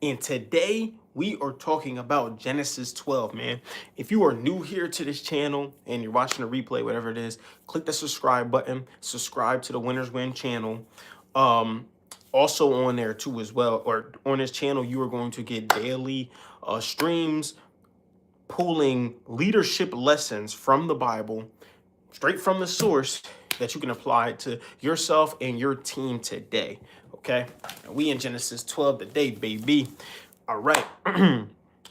And today we are talking about Genesis 12, man. If you are new here to this channel and you're watching the replay, whatever it is, click the subscribe button, subscribe to the Winners Win channel. Also on there too as well, or on this channel, you are going to get daily streams pulling leadership lessons from the Bible, straight from the source, that you can apply to yourself and your team today. Okay, we in Genesis 12 today, baby. All right. And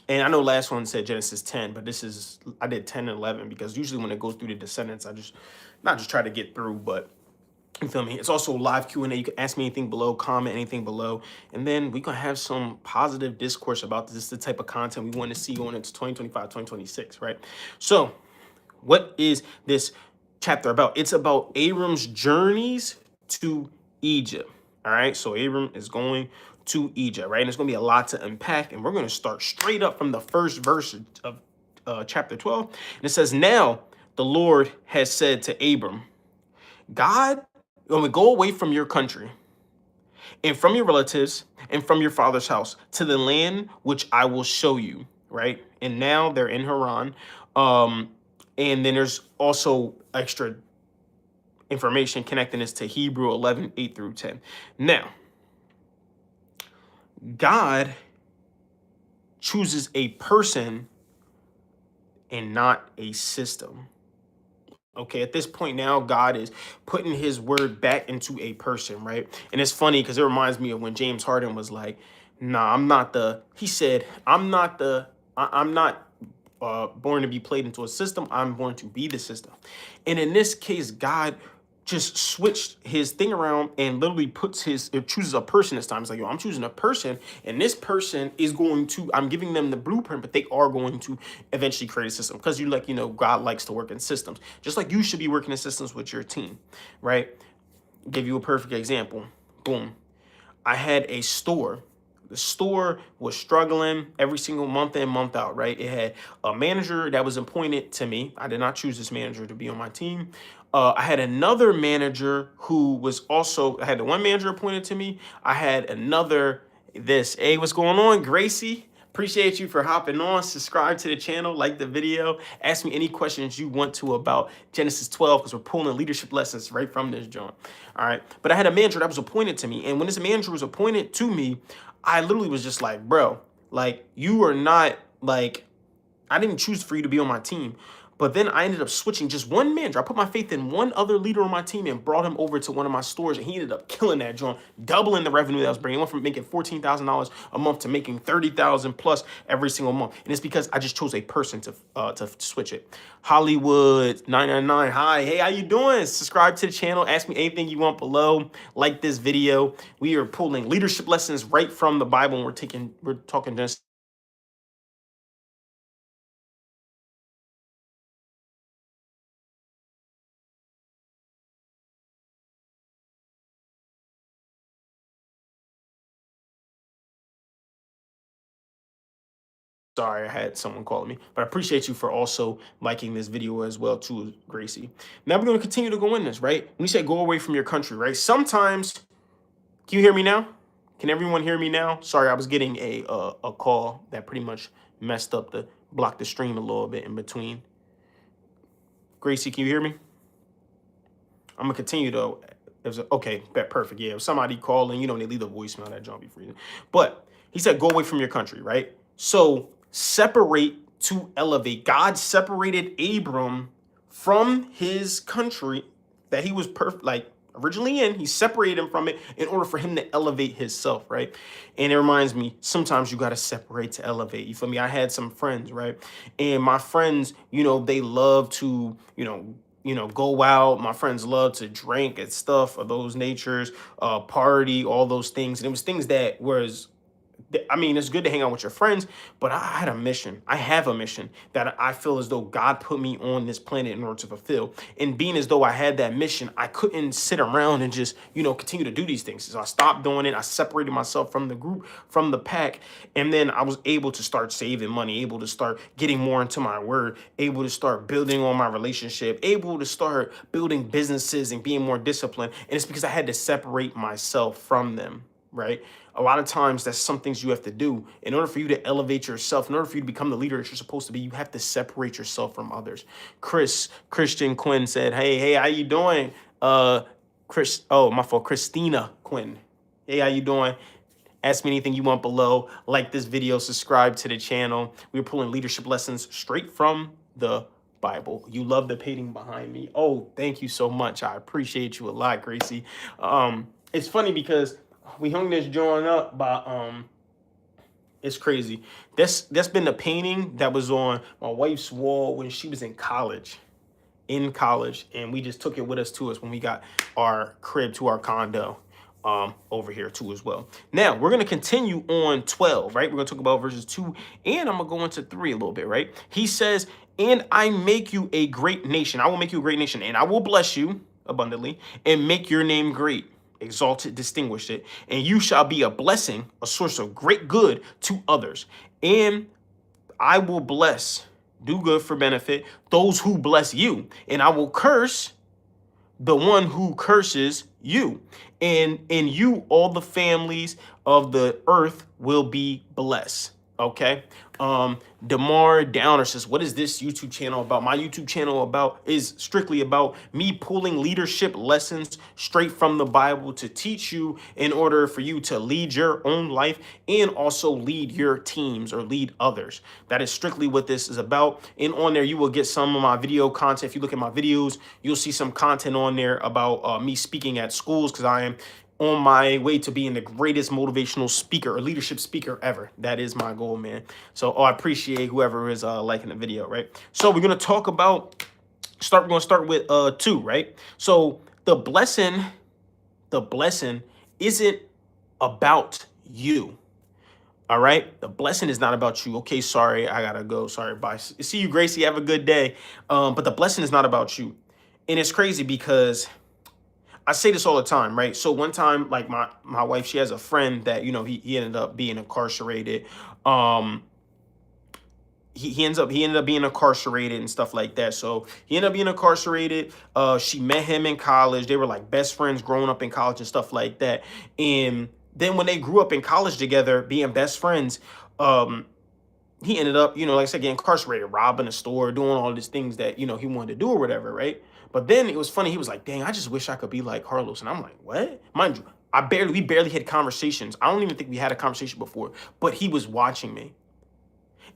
I know last one said Genesis 10, but I did 10 and 11 because usually when it goes through the descendants, I not just try to get through, but you feel me? It's also live Q&A. You can ask me anything below, comment anything below, and then we can have some positive discourse about this. This is the type of content we want to see going into 2025, 2026, right? So what is this chapter about? It's about Abram's journeys to Egypt. All right, so Abram is going to Egypt, right? And there's going to be a lot to unpack, and we're going to start straight up from the first verse of chapter 12. And it says, now the Lord has said to Abram, God, when we go away from your country and from your relatives and from your father's house to the land which I will show you, right? And now they're in Haran. And then there's also extra information connecting this to Hebrew 11, 8 through 10. Now, God chooses a person and not a system. Okay, at this point now, God is putting his word back into a person, right? And it's funny because it reminds me of when James Harden was like, nah, he said, I'm not born to be played into a system. I'm born to be the system. And in this case, God just switched his thing around and literally chooses a person this time. It's like, yo, I'm choosing a person, and this person is I'm giving them the blueprint, but they are going to eventually create a system. Because God likes to work in systems. Just like you should be working in systems with your team, right? Give you a perfect example. Boom. I had a store. The store was struggling every single month in, month out, right? It had a manager that was appointed to me. I did not choose this manager to be on my team. I had another manager who was I had the one manager appointed to me. I had hey, what's going on, Gracie? Appreciate you for hopping on. Subscribe to the channel, like the video. Ask me any questions you want to about Genesis 12 because we're pulling leadership lessons right from this joint. All right. But I had a manager that was appointed to me. And when this manager was appointed to me, I literally was just like, bro, like, you are not, like, I didn't choose for you to be on my team. But then I ended up switching just one manager. I put my faith in one other leader on my team and brought him over to one of my stores, and he ended up killing that joint, doubling the revenue that I was bringing. He went from making $14,000 a month to making $30,000 plus every single month. And it's because I just chose a person to switch it. Hollywood 999, hi, hey, how you doing? Subscribe to the channel. Ask me anything you want below. Like this video. We are pulling leadership lessons right from the Bible, and we're talking just. Sorry, I had someone calling me, but I appreciate you for also liking this video as well too, Gracie. Now we're going to continue to go in this, right? When you say go away from your country, right? Sometimes, can you hear me now? Can everyone hear me now? Sorry, I was getting a call that pretty much blocked the stream a little bit in between. Gracie, can you hear me? I'm gonna continue though. Okay, perfect. Yeah, if somebody calling, they leave the voicemail, that jump be freezing. But he said, go away from your country, right? So separate to elevate. God separated Abram from his country that he was originally in. He separated him from it in order for him to elevate himself, right? And it reminds me, sometimes you got to separate to elevate. You feel me? I had some friends, right? And my friends, they love to, go out. My friends love to drink and stuff of those natures, party, all those things. And it was things that it's good to hang out with your friends, but I had a mission. I have a mission that I feel as though God put me on this planet in order to fulfill. And being as though I had that mission, I couldn't sit around and just, continue to do these things. So I stopped doing it. I separated myself from the group, from the pack. And then I was able to start saving money, able to start getting more into my word, able to start building on my relationship, able to start building businesses and being more disciplined. And it's because I had to separate myself from them. right? A lot of times that's some things you have to do in order for you to elevate yourself, in order for you to become the leader that you're supposed to be. You have to separate yourself from others. Christian Quinn said, hey, how you doing? My fault, Christina Quinn. Hey, how you doing? Ask me anything you want below. Like this video, subscribe to the channel. We're pulling leadership lessons straight from the Bible. You love the painting behind me. Oh, thank you so much. I appreciate you a lot, Gracie. It's funny because we hung this drawing up by it's crazy. That's been the painting that was on my wife's wall when she was in college. And we just took it with us when we got our crib to our condo over here too as well. Now we're going to continue on 12, right? We're going to talk about verses 2 and I'm going to go into 3 a little bit, right? He says, and I make you a great nation. I will make you a great nation, and I will bless you abundantly and make your name great, exalt it, distinguish it, and you shall be a blessing, a source of great good to others. And I will bless, do good for benefit, those who bless you, and I will curse the one who curses you. And in you, all the families of the earth will be blessed. Okay. Damar Downer says, what is this YouTube channel about? My YouTube channel is strictly about me pulling leadership lessons straight from the Bible to teach you in order for you to lead your own life and also lead your teams or lead others. That is strictly what this is about. And on there, you will get some of my video content. If you look at my videos, you'll see some content on there about me speaking at schools, because I am on my way to being the greatest motivational speaker or leadership speaker ever. That is my goal, man. So I appreciate whoever is liking the video, right? So we're going to talk about, we're going to start with 2, right? So the blessing isn't about you. All right. The blessing is not about you. Okay. Sorry. I gotta go. Sorry. Bye. See you, Gracie. Have a good day. But the blessing is not about you. And it's crazy because I say this all the time, right? So one time, like my wife, she has a friend that, he ended up being incarcerated. He ended up being incarcerated and stuff like that. So he ended up being incarcerated. She met him in college. They were like best friends growing up in college and stuff like that. And then when they grew up in college together, being best friends, he ended up, like I said, getting incarcerated, robbing a store, doing all these things that, he wanted to do or whatever, right? But then it was funny. He was like, dang, I just wish I could be like Carlos. And I'm like, what? Mind you, we barely had conversations. I don't even think we had a conversation before, but he was watching me.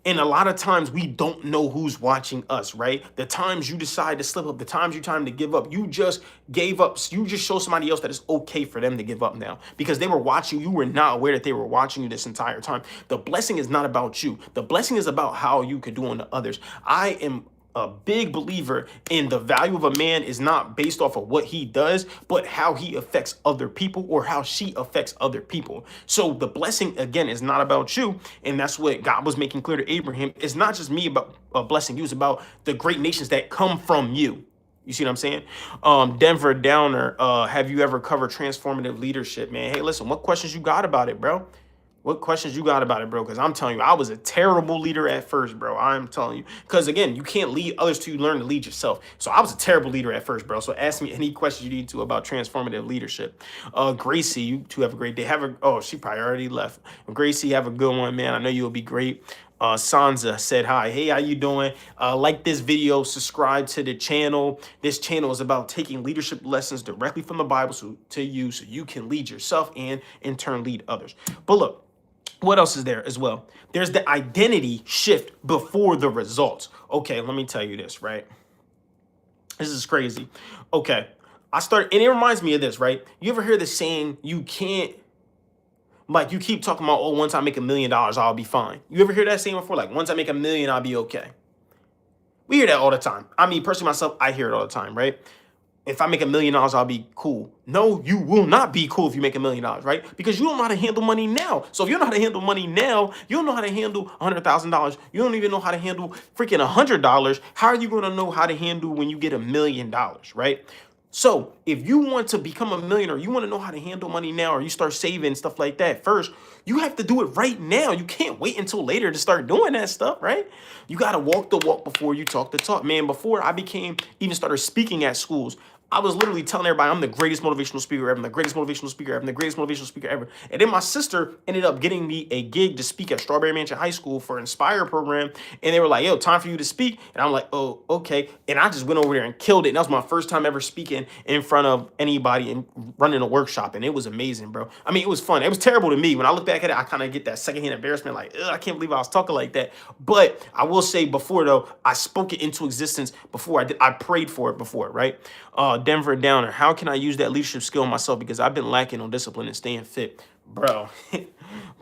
And a lot of times we don't know who's watching us, right? The times you decide to slip up, the times you time to give up, you just gave up. You just show somebody else that it's okay for them to give up now because they were watching. You were not aware that they were watching you this entire time. The blessing is not about you. The blessing is about how you could do unto others. I am a big believer in the value of a man is not based off of what he does, but how he affects other people or how she affects other people. So the blessing, again, is not about you. And that's what God was making clear to Abraham. It's not just me about blessing you. It's about the great nations that come from you. You see what I'm saying? Denver Downer, have you ever covered transformative leadership, man? Hey, listen, what questions you got about it, bro? What questions you got about it, bro? Because I'm telling you, I was a terrible leader at first, bro. I'm telling you. Because, again, you can't lead others till you learn to lead yourself. So I was a terrible leader at first, bro. So ask me any questions you need to about transformative leadership. Gracie, you two have a great day. She probably already left. Gracie, have a good one, man. I know you'll be great. Sansa said hi. Hey, how you doing? Like this video, subscribe to the channel. This channel is about taking leadership lessons directly from the Bible to you so you can lead yourself and in turn lead others. But look, what else is there as well? There's the identity shift before the results. Okay, let me tell you this, right? This is crazy. Okay, and it reminds me of this, right? You ever hear the saying, you can't, like you keep talking about, once I make $1 million, I'll be fine. You ever hear that saying before? Like, once I make $1 million, I'll be okay. We hear that all the time. I mean, personally, myself, I hear it all the time, right? If I make $1 million, I'll be cool. No, you will not be cool if you make $1 million, right? Because you don't know how to handle money now. So if you don't know how to handle money now, you don't know how to handle $100,000. You don't even know how to handle freaking $100. How are you going to know how to handle when you get $1 million, right? So if you want to become a millionaire, you want to know how to handle money now, or you start saving stuff like that first, you have to do it right now. You can't wait until later to start doing that stuff, right? You got to walk the walk before you talk the talk. Man, before I even started speaking at schools, I was literally telling everybody I'm the greatest motivational speaker ever. I'm the greatest motivational speaker ever. I'm the greatest motivational speaker ever. And then my sister ended up getting me a gig to speak at Strawberry Mansion High School for Inspire program. And they were like, yo, time for you to speak. And I'm like, oh, okay. And I just went over there and killed it. And that was my first time ever speaking in front of anybody and running a workshop. And it was amazing, bro. I mean, it was fun. It was terrible to me. When I look back at it, I kind of get that secondhand embarrassment, like, I can't believe I was talking like that. But I will say before, though, I spoke it into existence before I did. I prayed for it before, right? Denver Downer, how can I use that leadership skill myself? Because I've been lacking on discipline and staying fit. Bro,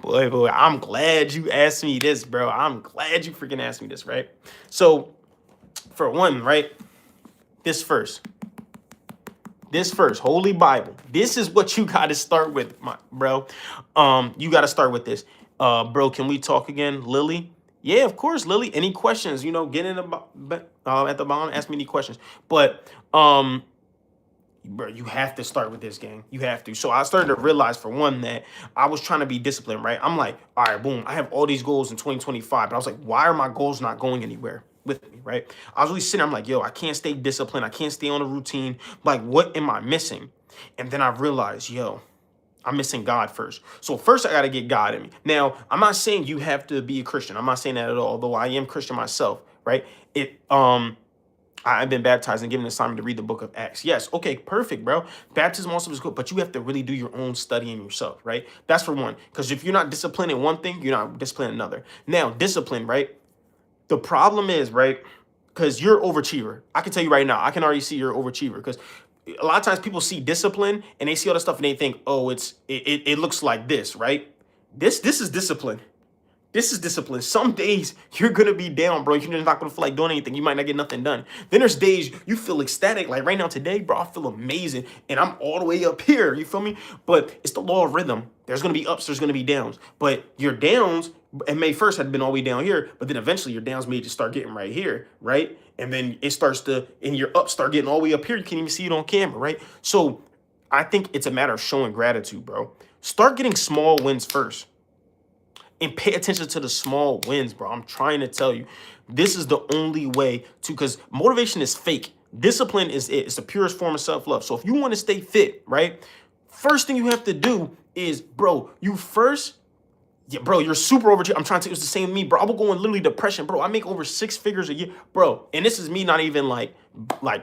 boy, I'm glad you asked me this, bro. I'm glad you freaking asked me this, right? So, for one, right, this first, Holy Bible. This is what you got to start with, bro. You got to start with this. Bro, can we talk again? Lily? Yeah, of course, Lily. Any questions? Get in at the bottom, ask me any questions. But, bro, you have to start with this, gang. You have to. So I started to realize, for one, that I was trying to be disciplined, right? I'm like, all right, boom, I have all these goals in 2025. But I was like, why are my goals not going anywhere with me, right? I was really sitting, I'm like, yo, I can't stay disciplined. I can't stay on a routine. Like, what am I missing? And then I realized, yo, I'm missing God first. So first I got to get God in me. Now, I'm not saying you have to be a Christian. I'm not saying that at all, although I am Christian myself, right? I've been baptized and given an assignment to read the book of Acts. Yes, okay, perfect, bro. Baptism also is good, but you have to really do your own studying yourself, right? That's for one. Because if you're not disciplined in one thing, you're not disciplined in another. Now, discipline, right? The problem is, right, because you're an overachiever. I can tell you right now, I can already see you're an overachiever, because a lot of times people see discipline and they see all the stuff and they think, oh, it looks like this, right? This is discipline. This is discipline. Some days you're gonna be down, bro. You're just not gonna feel like doing anything. You might not get nothing done. Then there's days you feel ecstatic. Like right now today, bro, I feel amazing. And I'm all the way up here. You feel me? But it's the law of rhythm. There's gonna be ups, there's gonna be downs. But your downs, and May 1st had been all the way down here, but then eventually your downs may just start getting right here, right? And then it starts to, and your ups start getting all the way up here. You can't even see it on camera, right? So I think it's a matter of showing gratitude, bro. Start getting small wins first. And pay attention to the small wins, bro. I'm trying to tell you, this is the only way to, because motivation is fake. Discipline is it. It's the purest form of self-love. So if you want to stay fit, right, first thing you have to do is, bro, bro, you're super overachieving. I'm trying to, it's the same with me, bro. I will go in literally depression, bro. I make over 6 figures a year, bro. And this is me not even like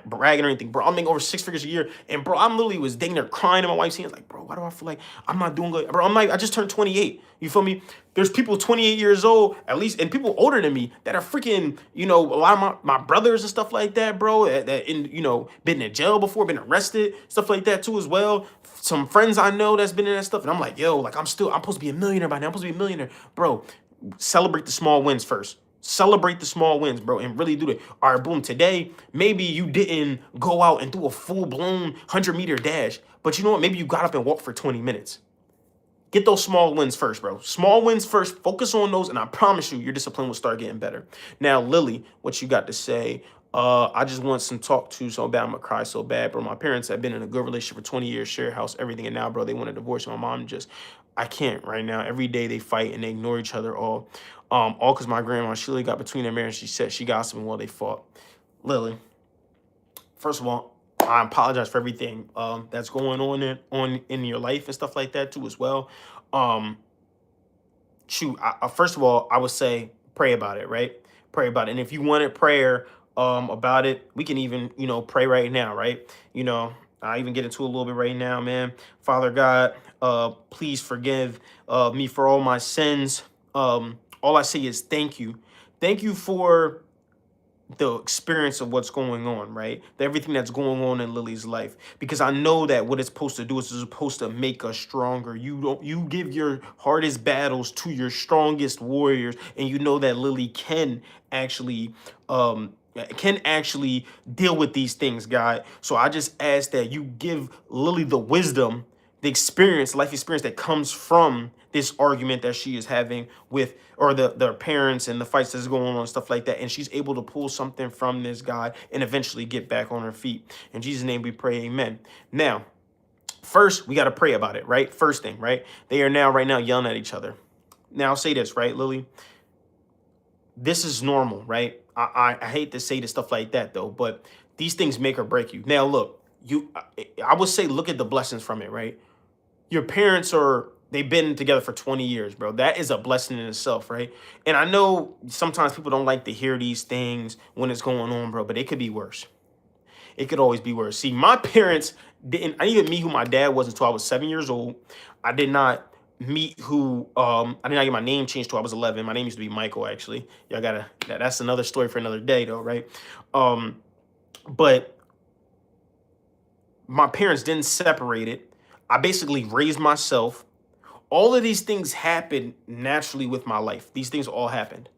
bragging or anything, bro. I'm making over 6 figures a year. And bro, I'm literally was dang near crying in my wife's hands. Like, bro, why do I feel like I'm not doing good? Bro, I just turned 28. You feel me? There's people 28 years old, at least, and people older than me that are freaking, a lot of my brothers and stuff like that, bro, been in jail before, been arrested, stuff like that too as well. Some friends I know that's been in that stuff. And I'm like, yo, like I'm supposed to be a millionaire by now. I'm supposed to be a millionaire. Bro, celebrate the small wins first. Celebrate the small wins, bro, and really do it. All right, boom. Today, maybe you didn't go out and do a full-blown 100-meter dash, but you know what? Maybe you got up and walked for 20 minutes. Get those small wins first, bro. Small wins first. Focus on those, and I promise you, your discipline will start getting better. Now, Lily, what you got to say? I just want some talk to so bad. I'm gonna cry so bad, bro. My parents have been in a good relationship for 20 years, share house, everything, and now, bro, they want a divorce. My mom I can't right now. Every day they fight and they ignore each other all because my grandma, she really got between their marriage. She said she gossiping while they fought. Lily, first of all, I apologize for everything that's going on in your life and stuff like that too as well. First of all, I would say pray about it, right? Pray about it. And if you wanted prayer about it, we can even, pray right now, right? I even get into a little bit right now, man. Father God, please forgive me for all my sins. All I say is thank you. Thank you for the experience of what's going on, right? Everything that's going on in Lily's life, because I know that what it's supposed to do is it's supposed to make us stronger. You give your hardest battles to your strongest warriors, and you know that Lily can actually deal with these things, God. So I just ask that you give Lily the wisdom, the experience, life experience that comes from this argument that she is having with, or the parents and the fights that's going on and stuff like that. And she's able to pull something from this, God, and eventually get back on her feet. In Jesus' name we pray, amen. Now, first, we got to pray about it, right? First thing, right? They are right now yelling at each other. Now, I'll say this, right, Lily? This is normal, right? I hate to say this stuff like that, though, but these things make or break you. Now, look, I would say look at the blessings from it, right? Your parents they've been together for 20 years, bro. That is a blessing in itself, right? And I know sometimes people don't like to hear these things when it's going on, bro, but it could be worse. It could always be worse. See, my parents didn't, I didn't meet who my dad was until I was 7 years old. I did not meet I did not get my name changed till I was 11. My name used to be Michael, actually. Y'all gotta, that's another story for another day though, right? Um, but my parents didn't separate it. I basically raised myself. All of these things happened naturally with my life. These things all happened,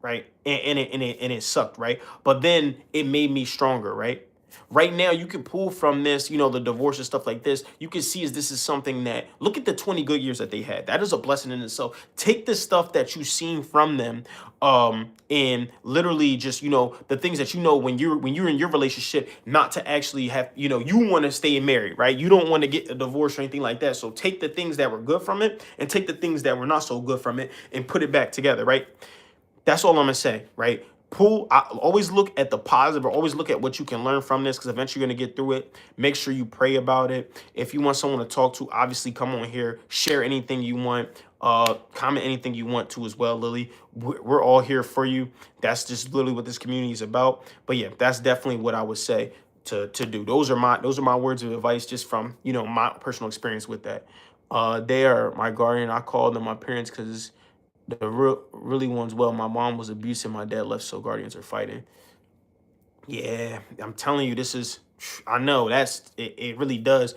right? And it sucked, right? But then it made me stronger, right? Right now, you can pull from this, the divorce and stuff like this. You can see as this is something that look at the 20 good years that they had. That is a blessing in itself. Take the stuff that you've seen from them, and literally just the things that when you're in your relationship, not to actually have you want to stay married, right? You don't want to get a divorce or anything like that. So take the things that were good from it and take the things that were not so good from it and put it back together, right? That's all I'm gonna say, right? Always look at the positive, or always look at what you can learn from this, because eventually you're gonna get through it. Make sure you pray about it. If you want someone to talk to, obviously come on here, share anything you want, comment anything you want to as well, Lily. We're all here for you. That's just literally what this community is about. But yeah, that's definitely what I would say to do. Those are my words of advice, just from my personal experience with that. They are my guardian. I call them my parents because the really ones. Well, my mom was abusive, my dad left, so guardians are fighting. Yeah, I'm telling you, this is, I know it really does.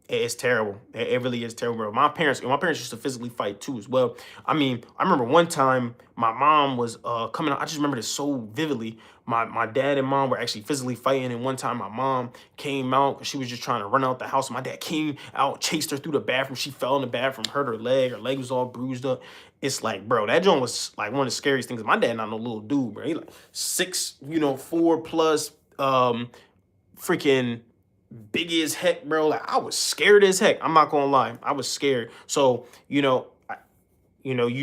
It's terrible. It really is terrible, bro. My parents used to physically fight too as well. I mean, I remember one time my mom was coming out. I just remember this so vividly. My dad and mom were actually physically fighting, and one time my mom came out because she was just trying to run out the house. My dad came out, chased her through the bathroom. She fell in the bathroom, hurt her leg. Her leg was all bruised up. It's like, bro, that joint was like one of the scariest things. My dad not no little dude, bro. He like 6'4" plus, freaking big as heck, bro. Like I was scared as heck. I'm not gonna lie, I was scared. So you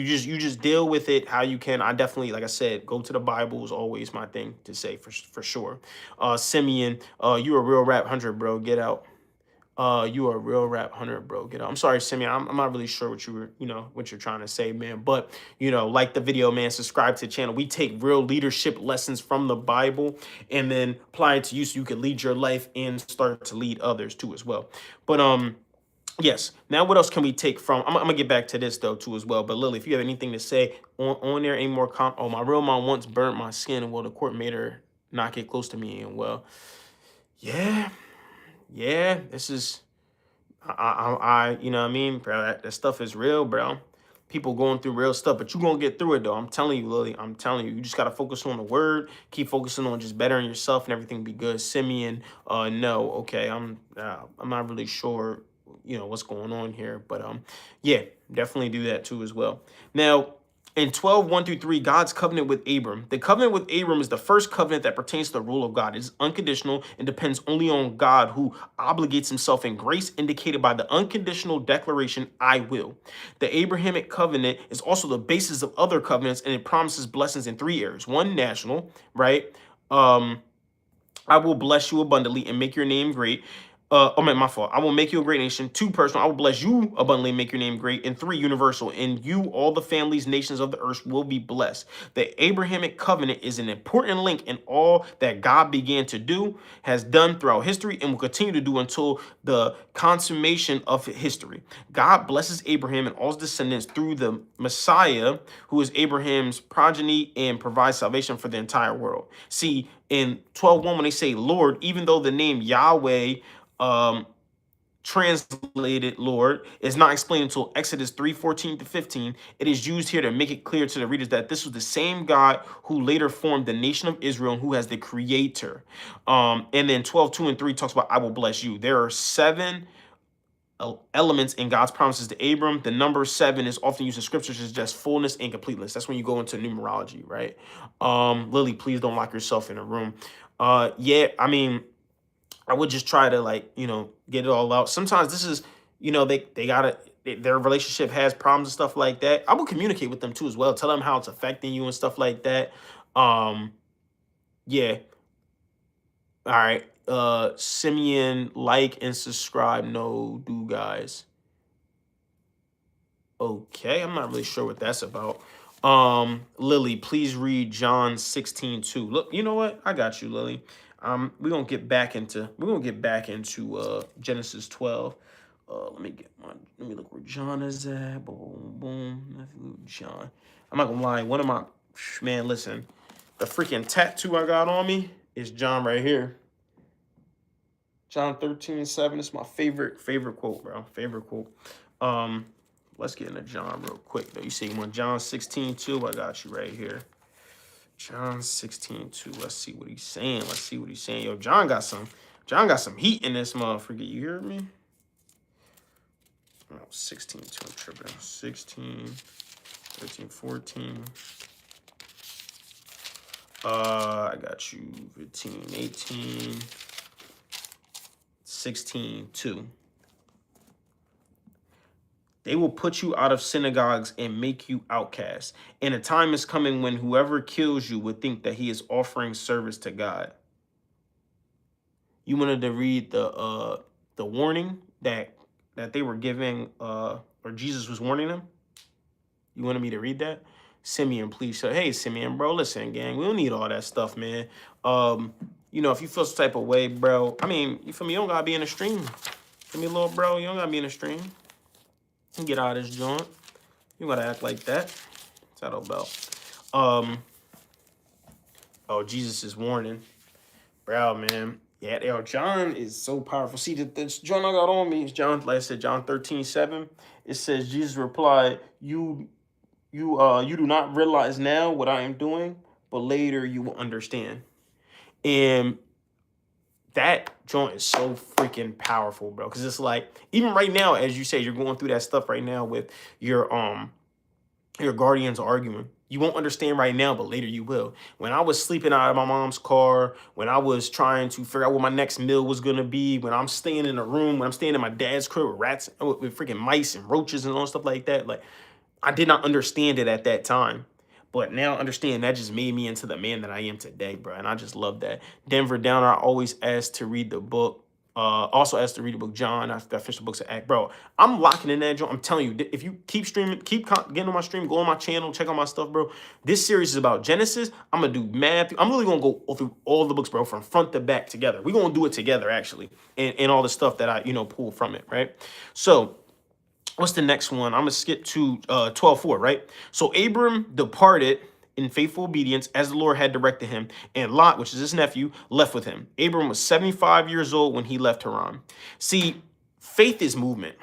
just deal with it how you can. I definitely, like I said, go to the Bible is always my thing to say for sure. Simeon, you a real rap 100, bro. Get out. You are a real rap 100, bro. Get out. I'm sorry, Simeon. I'm not really sure what what you're trying to say, man. But like the video, man. Subscribe to the channel. We take real leadership lessons from the Bible and then apply it to you so you can lead your life and start to lead others too as well. But yes. Now, what else can we take from? I'm gonna get back to this though too as well. But Lily, if you have anything to say on there, any more oh, my real mom once burnt my skin, and well, the court made her not get close to me, and well, yeah, yeah. This is you know what I mean, bro. That stuff is real, bro. People going through real stuff, but you gonna get through it though. I'm telling you, Lily. I'm telling you. You just gotta focus on the word. Keep focusing on just bettering yourself, and everything be good. Simeon, no, okay. I'm not really sure, what's going on here, but yeah, definitely do that too as well. Now, in 12:1 through 3, God's covenant with Abram. The covenant with Abram is the first covenant that pertains to the rule of God. It is unconditional and depends only on God, who obligates himself in grace indicated by the unconditional declaration, I will. The Abrahamic covenant is also the basis of other covenants, and it promises blessings in 3 areas. One, national, right? I will bless you abundantly and make your name great. Oh man, my fault. I will make you a great nation. 2, personal. I will bless you abundantly and make your name great. And 3, universal. In you, all the families, nations of the earth will be blessed. The Abrahamic covenant is an important link in all that God began to do, has done throughout history, and will continue to do until the consummation of history. God blesses Abraham and all his descendants through the Messiah, who is Abraham's progeny, and provides salvation for the entire world. See, in 12:1, when they say Lord, even though the name Yahweh, translated Lord, is not explained until Exodus 3:14-15, it is used here to make it clear to the readers that this was the same God who later formed the nation of Israel and who has the creator. And then 12:2 and 3 talks about I will bless you. There are 7 elements in God's promises to Abram. The number 7 is often used in scriptures as just fullness and completeness. That's when you go into numerology, right? Lily, please don't lock yourself in a room. Yeah, I mean, I would just try to get it all out. Sometimes this is, they gotta, their relationship has problems and stuff like that. I will communicate with them too as well. Tell them how it's affecting you and stuff like that. Yeah. All right. Simeon, like and subscribe. No, do guys. Okay, I'm not really sure what that's about. Lily, please read John 16:2. Look, you know what? I got you, Lily. We're gonna get back into Genesis 12. Let me look where John is at. Boom, boom. John. I'm not gonna lie, one of my man, listen, the freaking tattoo I got on me is John right here. John 13:7. It's my favorite quote, bro. Favorite quote. Let's get into John real quick though. You see one John 16:2. I got you right here. John 16:2. Let's see what he's saying. Let's see what he's saying. Yo, John got some heat in this motherfucker. You hear me? No, 16:2. I'm tripping. 16, 13, 14. I got you 15, 18, 16:2. They will put you out of synagogues and make you outcasts. And a time is coming when whoever kills you would think that he is offering service to God. You wanted to read the warning that they were giving, or Jesus was warning them? You wanted me to read that? Simeon, please. So, hey, Simeon, bro, listen, gang, we don't need all that stuff, man. You know, if you feel some type of way, bro, I mean, you feel me? You don't gotta be in the stream. For me, little bro, you don't gotta be in the stream. You get out of this joint. You gotta act like that. What's that all about? Oh, Jesus is warning. Bro, man. Yeah, yo, John is so powerful. See, the John I got on me is John, like I said, John 13:7. It says, Jesus replied, you do not realize now what I am doing, but later you will understand. And that joint is so freaking powerful, bro. Because it's like, even right now, as you say, you're going through that stuff right now with your guardians arguing. You won't understand right now, but later you will. When I was sleeping out of my mom's car, when I was trying to figure out what my next meal was gonna be, when I'm staying in a room, when I'm staying in my dad's crib with rats, with freaking mice and roaches and all stuff like that, like I did not understand it at that time. But now I understand that just made me into the man that I am today, bro. And I just love that. Denver Downer, I always asked to read the book. Also asked to read the book, John. I finished the books of Act. Bro, I'm locking in that joint. I'm telling you, if you keep streaming, getting on my stream, go on my channel, check out my stuff, bro. This series is about Genesis. I'm going to do Matthew. I'm really going to go through all the books, bro, from front to back together. We're going to do it together, actually, and all the stuff that I, pull from it, right? So, what's the next one? I'm going to skip to 12:4, right? So Abram departed in faithful obedience as the Lord had directed him, and Lot, which is his nephew, left with him. Abram was 75 years old when he left Haran. See, faith is movement.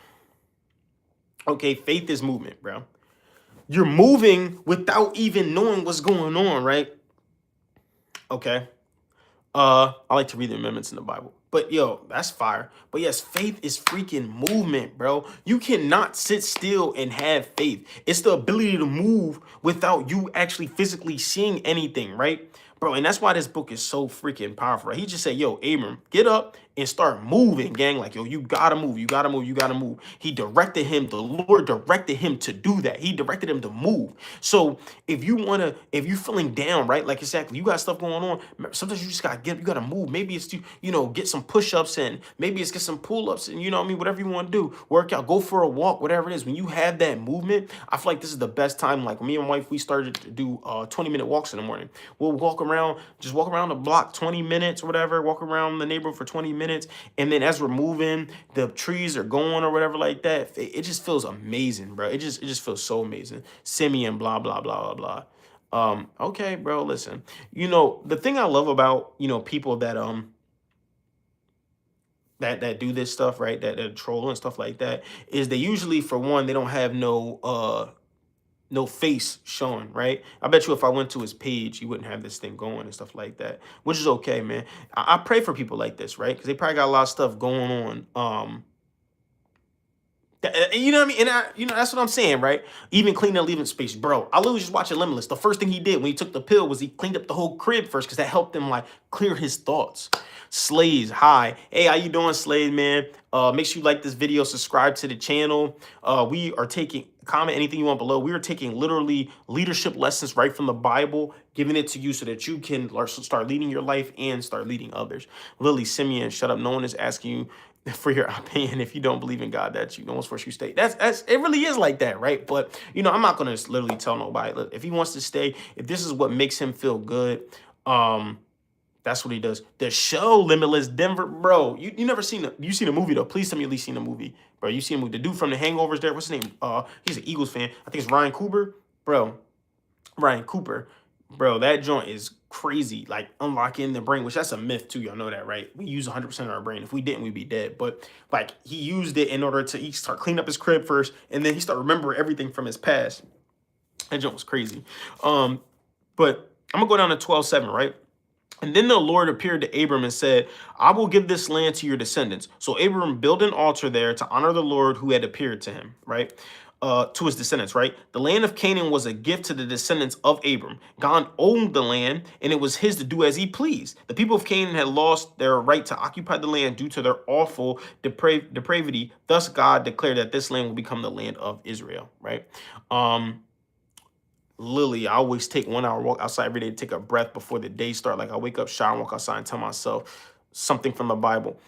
Okay, faith is movement, bro. You're moving without even knowing what's going on, right? Okay. I like to read the amendments in the Bible. But yo, that's fire. But yes, faith is freaking movement, bro. You cannot sit still and have faith. It's the ability to move without you actually physically seeing anything, right? Bro, and that's why this book is so freaking powerful, right? He just said, yo, Abram, get up and start moving, gang. Like, yo, you gotta move, you gotta move, you gotta move. He directed him, the Lord directed him to do that. He directed him to move. So if you're feeling down, right? Like exactly, you got stuff going on. Sometimes you just gotta get up, you gotta move. Maybe it's to, get some push-ups in. Maybe it's get some pull-ups and whatever you want to do. Work out, go for a walk, whatever it is. When you have that movement, I feel like this is the best time. Like me and my wife, we started to do 20-minute walks in the morning. We'll walk around the block 20 minutes or whatever, walk around the neighborhood for 20 minutes. And then as we're moving, the trees are going or whatever like that. It just feels amazing, bro. It just feels so amazing. Simeon, blah, blah, blah, blah, blah. Okay, bro, listen. The thing I love about, people that that do this stuff, right? That troll and stuff like that, is they usually, for one, they don't have no face showing, right? I bet you if I went to his page, he wouldn't have this thing going and stuff like that, which is okay, man. I pray for people like this, right? Because they probably got a lot of stuff going on You know what I mean? And that's what I'm saying, right? Even cleaning and leaving space, bro. I literally just watching Limitless. The first thing he did when he took the pill was he cleaned up the whole crib first because that helped him like clear his thoughts. Slays, hi. Hey, how you doing, Slays, man? Make sure you like this video, subscribe to the channel. We are taking, comment anything you want below. We are taking literally leadership lessons right from the Bible, giving it to you so that you can start leading your life and start leading others. Lily Simeon, shut up. No one is asking you for your opinion. If you don't believe in God, that's you. No one's forced you to stay. That's it. Really is like that, right? But I'm not gonna literally tell nobody. Look, if he wants to stay, if this is what makes him feel good, that's what he does. The show Limitless Denver, bro. You never seen you seen a movie though? Please tell me you at least seen a movie, bro. You seen a movie? The dude from The Hangovers there. What's his name? He's an Eagles fan. I think it's Ryan Cooper, bro. Ryan Cooper, bro. That joint is crazy. Like unlocking the brain, which that's a myth too. Y'all know that, right? We use 100% of our brain. If we didn't, we'd be dead. But like he used it in order to he start cleaning up his crib first, and then he start remembering everything from his past. That joint was crazy. But I'm gonna go down to 12:7, right? And then the Lord appeared to Abram and said, I will give this land to your descendants. So Abram built an altar there to honor the Lord who had appeared to him, right? To his descendants, right? The land of Canaan was a gift to the descendants of Abram. God owned the land, and it was his to do as he pleased. The people of Canaan had lost their right to occupy the land due to their awful depravity. Thus, God declared that this land will become the land of Israel, right? Lily, I always take 1 hour walk outside every day to take a breath before the day start. Like I wake up, shower, walk outside, and tell myself something from the Bible.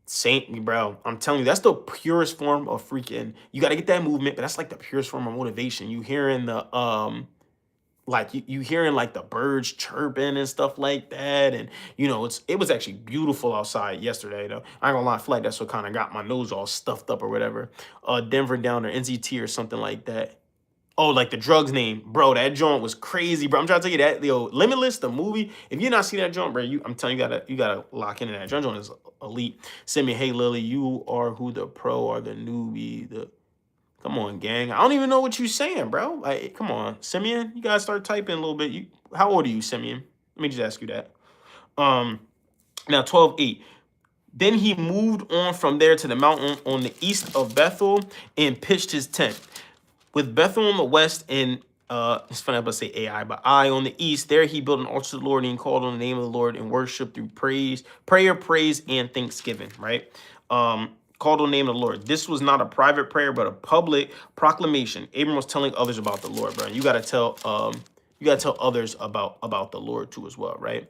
Saint me, bro. I'm telling you, that's the purest form of freaking. You got to get that movement, but that's like the purest form of motivation. You hearing the like you hearing like the birds chirping and stuff like that, and it was actually beautiful outside yesterday though. I ain't gonna lie, I feel like that's what kind of got my nose all stuffed up or whatever. Denver down there, NZT or something like that. Oh, like the drugs name, bro. That joint was crazy, bro. I'm trying to tell you that, Limitless, the movie. If you not seen that joint, bro, I'm telling you, you gotta lock into that. Joint is elite. Send me, hey Lily, you are who the pro or the newbie. Come on, gang. I don't even know what you saying, bro. Like, come on, Simeon. You gotta start typing a little bit. How old are you, Simeon? Let me just ask you that. Now 12:8. Then he moved on from there to the mountain on the east of Bethel and pitched his tent. With Bethel on the west and it's funny I'm gonna say AI, but Ai on the east, there he built an altar to the Lord and he called on the name of the Lord and worship through prayer, praise, and thanksgiving, right? Called on the name of the Lord. This was not a private prayer, but a public proclamation. Abram was telling others about the Lord, bro. You gotta tell others about the Lord too as well, right?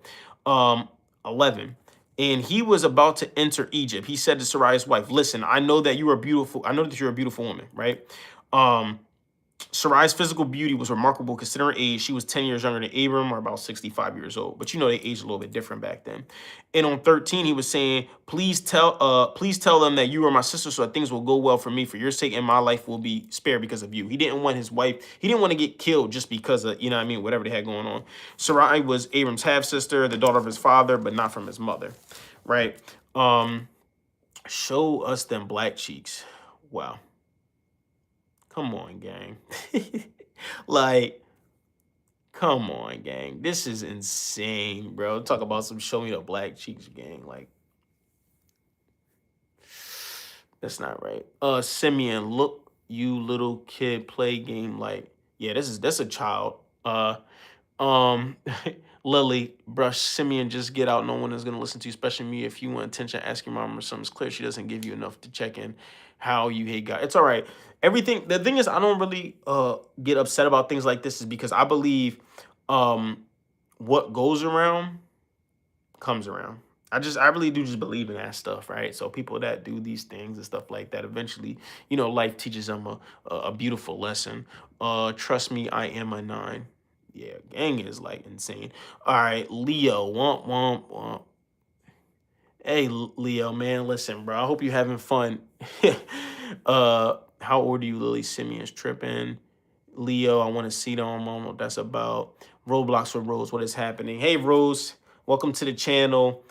11. And he was about to enter Egypt. He said to Sarai's wife, listen, I know that you are beautiful. I know that you're a beautiful woman, right? Sarai's physical beauty was remarkable considering age. She was 10 years younger than Abram, or about 65 years old. But they aged a little bit different back then. And on 13, he was saying, please tell them that you are my sister so that things will go well for me. For your sake, and my life will be spared because of you. He didn't want his wife, he didn't want to get killed just because of, whatever they had going on. Sarai was Abram's half-sister, the daughter of his father, but not from his mother, right? Show us them black cheeks. Wow. Come on, gang. Like, come on, gang. This is insane, bro. Talk about some show me the black cheeks, gang. Like, that's not right. Simeon, look, you little kid, play game like, yeah, that's a child. Lily, brush Simeon, just get out. No one is gonna listen to you, especially me. If you want attention, ask your mom or something's clear. She doesn't give you enough to check in how you hate God. It's all right. The thing is, I don't really get upset about things like this is because I believe what goes around comes around. I really do just believe in that stuff, right? So people that do these things and stuff like that, eventually, life teaches them a beautiful lesson. Trust me, I am a 9. Yeah, gang is like insane. All right, Leo, womp, womp, womp. Hey, Leo, man, listen, bro. I hope you're having fun. How old are you, Lily? Simeon's tripping. Leo, I want to see them. I don't know what that's about. Roblox with Rose, what is happening? Hey, Rose, welcome to the channel.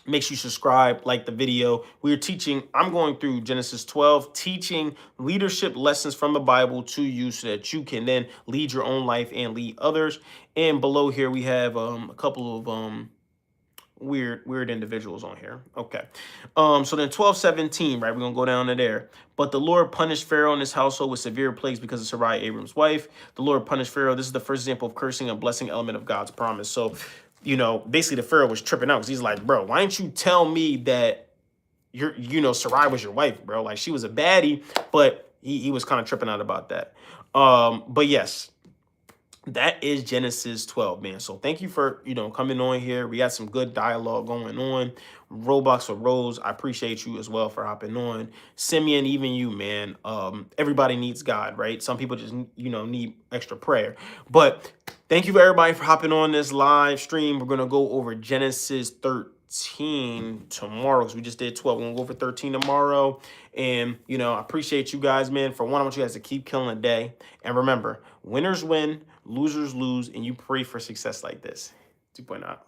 Make sure you subscribe, like the video. I'm going through Genesis 12, teaching leadership lessons from the Bible to you so that you can then lead your own life and lead others. And below here, we have a couple of weird individuals on here. Okay. So then 12:17, right? We're gonna go down to there. But the Lord punished Pharaoh and his household with severe plagues because of Sarai, Abram's wife. The Lord punished Pharaoh. This is the first example of cursing and blessing element of God's promise. So, basically the Pharaoh was tripping out because he's like, bro, why didn't you tell me that Sarai was your wife, bro? Like, she was a baddie, but he was kind of tripping out about that. But yes, that is Genesis 12, man. So thank you for, coming on here. We got some good dialogue going on. Roblox with Rose, I appreciate you as well for hopping on. Simeon, even you, man. Everybody needs God, right? Some people just, need extra prayer. But thank you for everybody for hopping on this live stream. We're going to go over Genesis 13 tomorrow because we just did 12. We're going to go over 13 tomorrow. And, I appreciate you guys, man. For one, I want you guys to keep killing the day. And remember, winners win, losers lose, and you pray for success like this. 2.0.